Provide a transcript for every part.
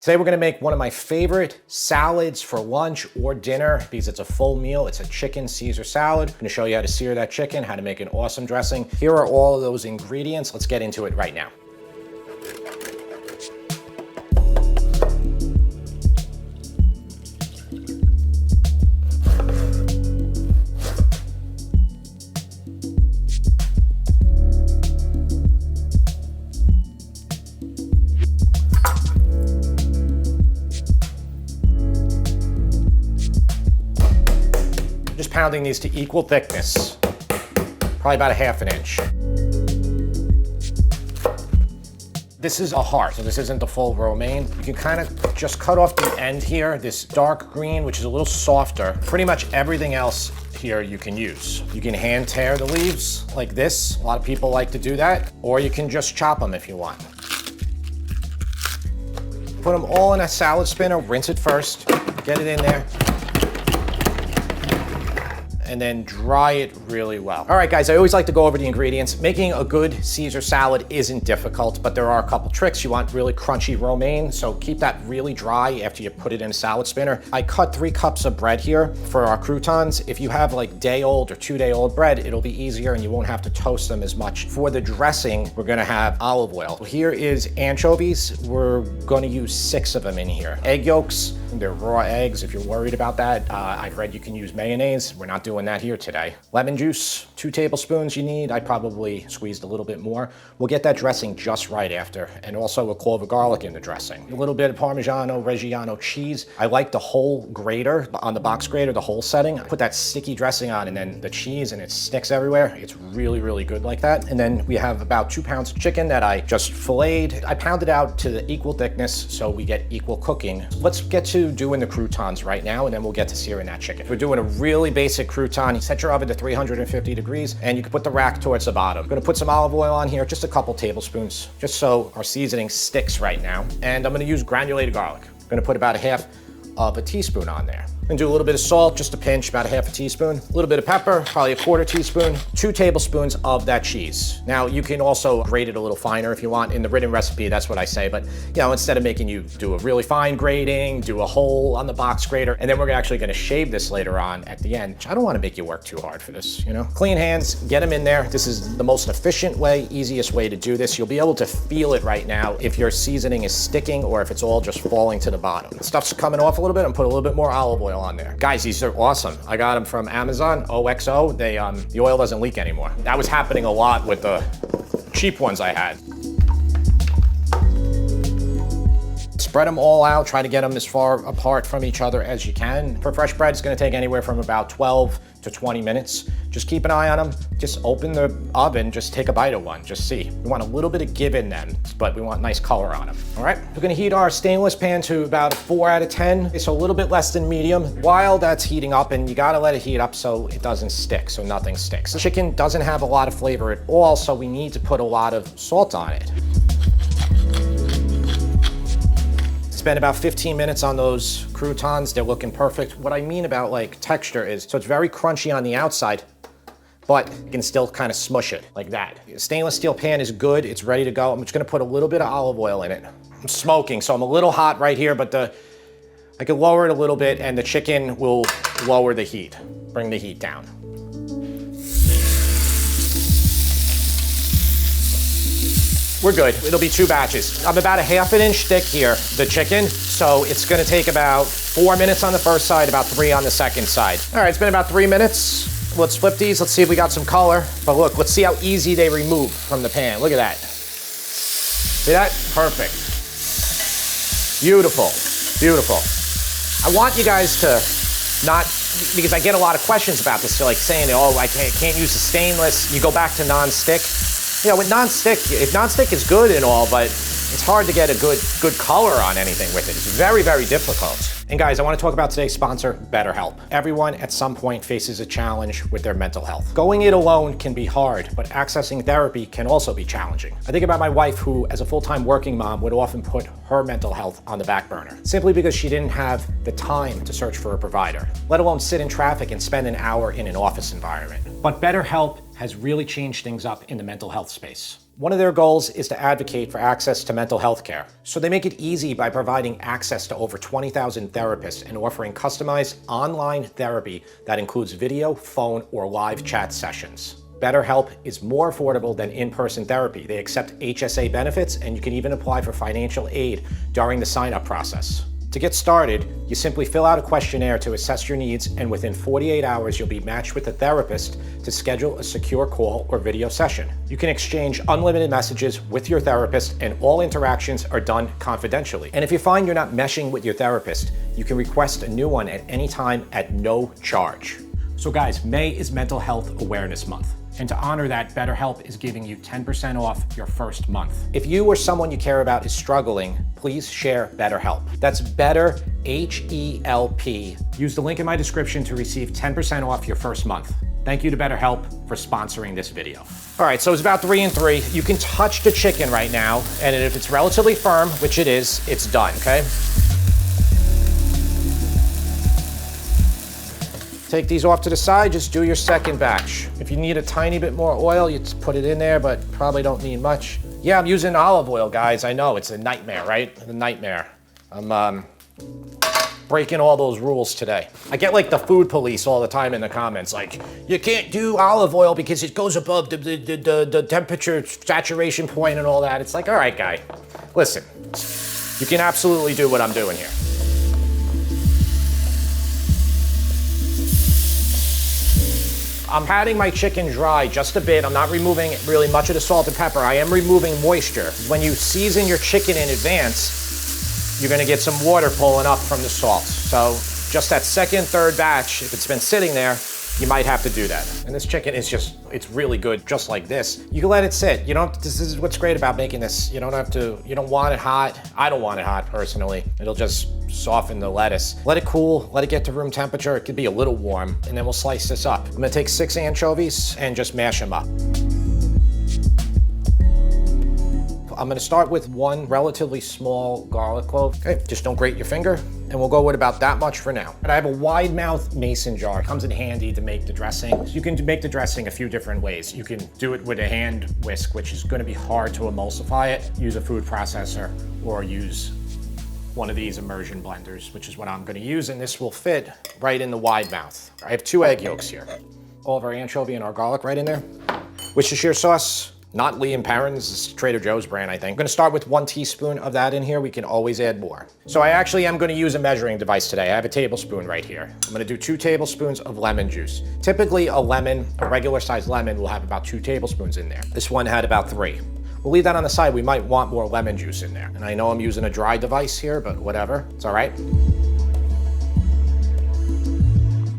Today we're gonna make one of my favorite salads for lunch or dinner because it's a full meal. It's a chicken Caesar salad. I'm gonna show you how to sear that chicken, how to make an awesome dressing. Here are all of those ingredients. Let's get into it right now. Just pounding these to equal thickness, probably about a ½ inch. This is a heart, so this isn't the full romaine. You can kind of just cut off the end here, this dark green, which is a little softer. Pretty much everything else here you can use. You can hand tear the leaves like this. A lot of people like to do that, or you can just chop them if you want. Put them all in a salad spinner, rinse it first, get it in there, and then dry it really well. All right, guys, I always like to go over the ingredients. Making a good Caesar salad isn't difficult, but there are a couple tricks. You want really crunchy romaine, so keep that really dry after you put it in a salad spinner. I cut 3 cups of bread here for our croutons. If you have like day-old or 2-day-old bread, it'll be easier and you won't have to toast them as much. For the dressing, we're gonna have olive oil. Here is anchovies. We're gonna use 6 of them in here. Egg yolks, they're raw eggs if you're worried about that. I've read you can use mayonnaise. We're not doing that here today. Lemon juice, 2 tablespoons you need. I probably squeezed a little bit more. We'll get that dressing just right after, and also a clove of garlic in the dressing. A little bit of Parmigiano Reggiano cheese. I like the whole grater, on the box grater, the whole setting. I put that sticky dressing on and then the cheese and it sticks everywhere. It's really, really good like that. And then we have about 2 pounds of chicken that I just filleted. I pounded out to the equal thickness so we get equal cooking. Let's get to doing the croutons right now, and then we'll get to searing that chicken. We're doing a really basic crouton. You set your oven to 350 degrees and you can put the rack towards the bottom. I'm gonna put some olive oil on here, just a couple tablespoons, just so our seasoning sticks right now. And I'm gonna use granulated garlic. I'm gonna put about a ½ of a teaspoon on there. And do a little bit of salt, just a pinch, about a ½ teaspoon. A little bit of pepper, probably a ¼ teaspoon. 2 tablespoons of that cheese. Now you can also grate it a little finer if you want. In the written recipe, that's what I say. But you know, instead of making you do a really fine grating, do a hole on the box grater, and then we're actually gonna shave this later on at the end. I don't wanna make you work too hard for this, you know? Clean hands, get them in there. This is the most efficient way, easiest way to do this. You'll be able to feel it right now if your seasoning is sticking or if it's all just falling to the bottom. The stuff's coming off a little bit, and put a little bit more olive oil on there. Guys, these are awesome. I got them from Amazon, OXO. The oil doesn't leak anymore. That was happening a lot with the cheap ones I had. Spread them all out, try to get them as far apart from each other as you can. For fresh bread, it's gonna take anywhere from about 12 to 20 minutes. Just keep an eye on them. Just open the oven, just take a bite of one, just see. We want a little bit of give in them, but we want nice color on them, all right? We're gonna heat our stainless pan to about a 4 out of 10. So a little bit less than medium. While that's heating up, and you gotta let it heat up so it doesn't stick, so nothing sticks. The chicken doesn't have a lot of flavor at all, so we need to put a lot of salt on it. Spend about 15 minutes on those croutons. They're looking perfect. What I mean about like texture is, so it's very crunchy on the outside, but you can still kind of smush it like that. Stainless steel pan is good. It's ready to go. I'm just gonna put a little bit of olive oil in it. I'm smoking, so I'm a little hot right here, but I can lower it a little bit and the chicken will lower the heat, bring the heat down. We're good. It'll be 2 batches. I'm about a ½ inch thick here, the chicken, so it's gonna take about 4 minutes on the first side, about 3 on the second side. All right, it's been about 3 minutes. Let's flip these. Let's see if we got some color. But look, let's see how easy they remove from the pan. Look at that. See that? Perfect. Beautiful, beautiful. I want you guys to not, because I get a lot of questions about this, like saying, oh, I can't use the stainless. You go back to non-stick. You know, with non-stick, if non-stick is good and all, but it's hard to get a good color on anything with it. It's very, very difficult. And guys, I want to talk about today's sponsor, BetterHelp. Everyone at some point faces a challenge with their mental health. Going it alone can be hard, but accessing therapy can also be challenging. I think about my wife who, as a full-time working mom, would often put her mental health on the back burner, simply because she didn't have the time to search for a provider, let alone sit in traffic and spend an hour in an office environment. But BetterHelp has really changed things up in the mental health space. One of their goals is to advocate for access to mental health care. So they make it easy by providing access to over 20,000 therapists and offering customized online therapy that includes video, phone, or live chat sessions. BetterHelp is more affordable than in-person therapy. They accept HSA benefits, and you can even apply for financial aid during the sign-up process. To get started, you simply fill out a questionnaire to assess your needs, and within 48 hours, you'll be matched with a therapist to schedule a secure call or video session. You can exchange unlimited messages with your therapist, and all interactions are done confidentially. And if you find you're not meshing with your therapist, you can request a new one at any time at no charge. So guys, May is Mental Health Awareness Month. And to honor that, BetterHelp is giving you 10% off your first month. If you or someone you care about is struggling, please share BetterHelp. That's Better, H-E-L-P. Use the link in my description to receive 10% off your first month. Thank you to BetterHelp for sponsoring this video. All right, so it's about 3 and 3. You can touch the chicken right now, and if it's relatively firm, which it is, it's done, okay? Take these off to the side, just do your second batch. If you need a tiny bit more oil, you just put it in there, but probably don't need much. Yeah, I'm using olive oil, guys. I know, it's a nightmare, right? A nightmare. I'm breaking all those rules today. I get like the food police all the time in the comments, like, you can't do olive oil because it goes above the temperature saturation point and all that. It's like, all right, guy, listen, you can absolutely do what I'm doing here. I'm patting my chicken dry just a bit. I'm not removing really much of the salt and pepper. I am removing moisture. When you season your chicken in advance, you're gonna get some water pulling up from the salt. So just that second, third batch, if it's been sitting there, you might have to do that. And this chicken is just, it's really good just like this. You can let it sit. You don't, this is what's great about making this. You don't have to, you don't want it hot. I don't want it hot personally. It'll just soften the lettuce. Let it cool, let it get to room temperature. It could be a little warm, and then we'll slice this up. I'm gonna take 6 anchovies and just mash them up. I'm gonna start with 1 relatively small garlic clove. Okay, just don't grate your finger, and we'll go with about that much for now. And I have a wide mouth mason jar. It comes in handy to make the dressing. You can make the dressing a few different ways. You can do it with a hand whisk, which is gonna be hard to emulsify it. Use a food processor, or use one of these immersion blenders, which is what I'm gonna use, and this will fit right in the wide mouth. I have 2 egg yolks here. All of our anchovy and our garlic right in there. Worcestershire sauce. Not Lee & Perrins, this is Trader Joe's brand, I think. I'm gonna start with 1 teaspoon of that in here. We can always add more. So I actually am gonna use a measuring device today. I have a tablespoon right here. I'm gonna do 2 tablespoons of lemon juice. Typically a lemon, a regular sized lemon will have about 2 tablespoons in there. This one had about 3. We'll leave that on the side. We might want more lemon juice in there. And I know I'm using a dry device here, but whatever, it's all right.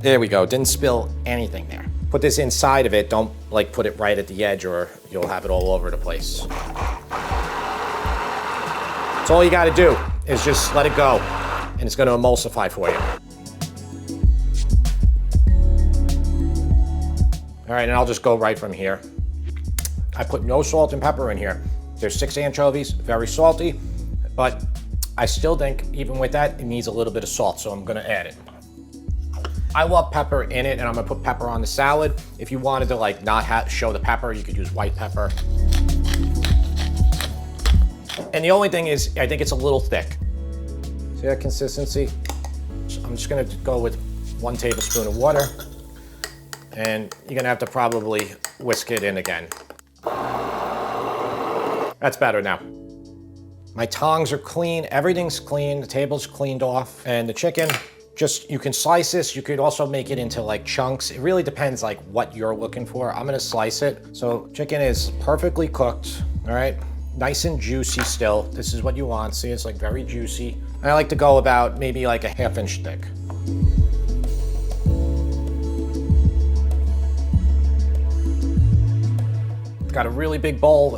There we go, didn't spill anything there. Put this inside of it, don't like put it right at the edge or you'll have it all over the place. That's all you gotta do is just let it go and it's gonna emulsify for you. All right, and I'll just go right from here. I put no salt and pepper in here. There's 6 anchovies, very salty, but I still think even with that, it needs a little bit of salt, so I'm gonna add it. I love pepper in it, and I'm gonna put pepper on the salad. If you wanted to like not show the pepper, you could use white pepper. And the only thing is, I think it's a little thick. See that consistency? So I'm just gonna go with 1 tablespoon of water, and you're gonna have to probably whisk it in again. That's better now. My tongs are clean, everything's clean, the table's cleaned off, and the chicken, just, you can slice this, you could also make it into like chunks. It really depends like what you're looking for. I'm gonna slice it. So chicken is perfectly cooked, all right? Nice and juicy still. This is what you want. See, it's like very juicy. And I like to go about maybe like a 1/2 inch thick. Got a really big bowl,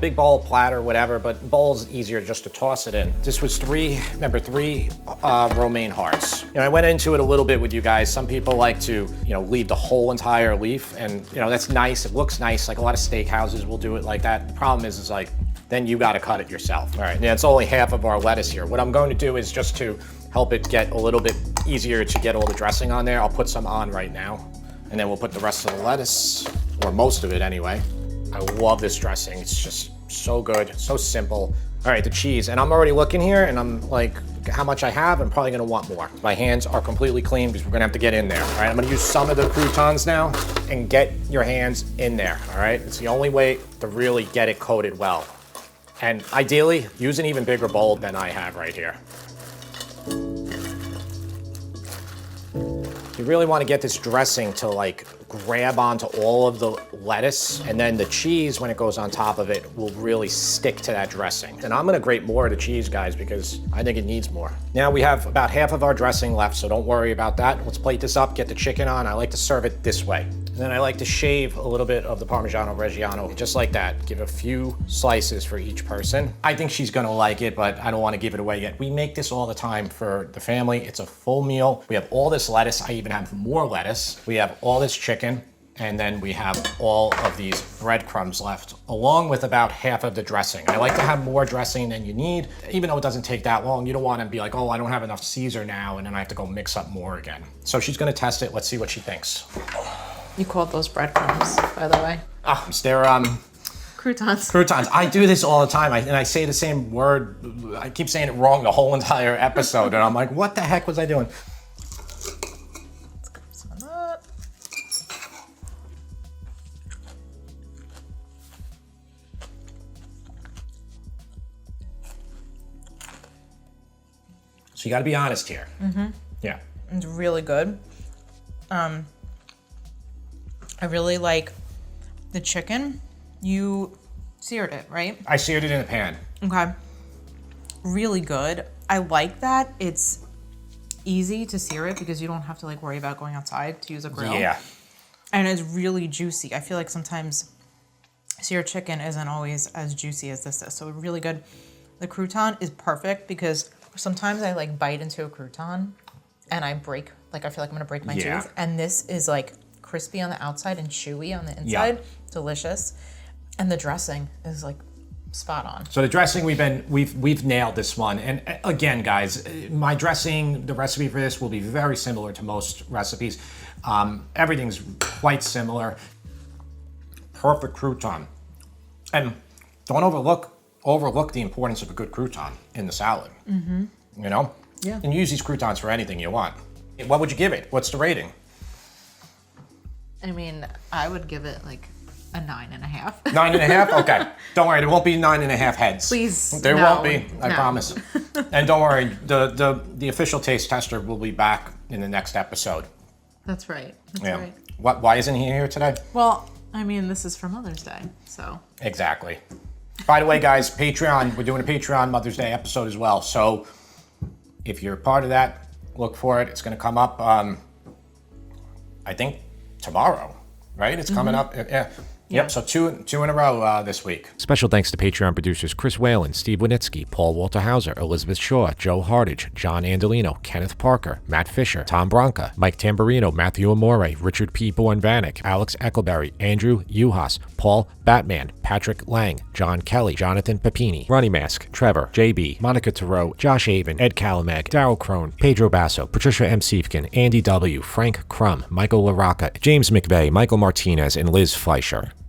big bowl, platter, whatever, but bowl's easier just to toss it in. This was 3 romaine hearts. I went into it a little bit with you guys. Some people like to, leave the whole entire leaf, and that's nice. It looks nice. Like a lot of steakhouses will do it like that. The problem is like, then you gotta cut it yourself. All right, yeah, it's only half of our lettuce here. What I'm going to do is just to help it get a little bit easier to get all the dressing on there, I'll put some on right now, and then we'll put the rest of the lettuce, or most of it anyway. I love this dressing. It's just so good, so simple. All right, the cheese. And I'm already looking here and I'm like, how much I have, I'm probably gonna want more. My hands are completely clean because we're gonna have to get in there. All right, I'm gonna use some of the croutons now and get your hands in there, all right? It's the only way to really get it coated well. And ideally, use an even bigger bowl than I have right here. You really want to get this dressing to like grab onto all of the lettuce, and then the cheese, when it goes on top of it, will really stick to that dressing. And I'm gonna grate more of the cheese, guys, because I think it needs more. Now we have about half of our dressing left, so don't worry about that. Let's plate this up, get the chicken on. I like to serve it this way. And then I like to shave a little bit of the Parmigiano Reggiano, just like that. Give a few slices for each person. I think she's gonna like it, but I don't wanna give it away yet. We make this all the time for the family. It's a full meal. We have all this lettuce. I even have more lettuce. We have all this chicken, and then we have all of these breadcrumbs left, along with about half of the dressing. I like to have more dressing than you need, even though it doesn't take that long. You don't wanna be like, oh, I don't have enough Caesar now, and then I have to go mix up more again. So she's gonna test it. Let's see what she thinks. You called those breadcrumbs, by the way. Ah, they're croutons. Croutons. I do this all the time, and I say the same word. I keep saying it wrong the whole entire episode, and I'm like, what the heck was I doing? Let's grab some of that. So you got to be honest here. Mm-hmm. Yeah. It's really good. I really like the chicken. You seared it, right? I seared it in a pan. Okay. Really good. I like that it's easy to sear it because you don't have to like worry about going outside to use a grill. Yeah. And it's really juicy. I feel like sometimes seared chicken isn't always as juicy as this is. So really good. The crouton is perfect because sometimes I like bite into a crouton and I break, like I feel like I'm gonna break my tooth. And this is like crispy on the outside and chewy on the inside. Yeah. Delicious. And the dressing is like spot on. So the dressing, we've nailed this one. And again, guys, my dressing, the recipe for this will be very similar to most recipes. Everything's quite similar. Perfect crouton. And don't overlook the importance of a good crouton in the salad. Mm-hmm. You know? Yeah. You can use these croutons for anything you want. What would you give it? What's the rating? I mean, I would give it like a 9.5. 9.5? Okay. Don't worry, there won't be 9.5 heads. Please. There won't be, I promise. And don't worry, the official taste tester will be back in the next episode. That's right. That's right. Why isn't he here today? Well, I mean, this is for Mother's Day, so. Exactly. By the way, guys, Patreon, we're doing a Patreon Mother's Day episode as well. So if you're part of that, look for it. It's going to come up, I think, tomorrow, right? It's coming up. Yeah. Yep, so two in a row this week. Special thanks to Patreon producers Chris Whalen, Steve Winitsky, Paul Walter Hauser, Elizabeth Shaw, Joe Hardage, John Andolino, Kenneth Parker, Matt Fisher, Tom Branca, Mike Tamburino, Matthew Amore, Richard P. Bornvanek, Alex Eckleberry, Andrew Uhas, Paul Batman, Patrick Lang, John Kelly, Jonathan Papini, Ronnie Mask, Trevor, JB, Monica Tarot, Josh Avon, Ed Calamag, Daryl Crone, Pedro Basso, Patricia M. Siefkin, Andy W., Frank Crum, Michael LaRocca, James McVeigh, Michael Martinez, and Liz Fleischer.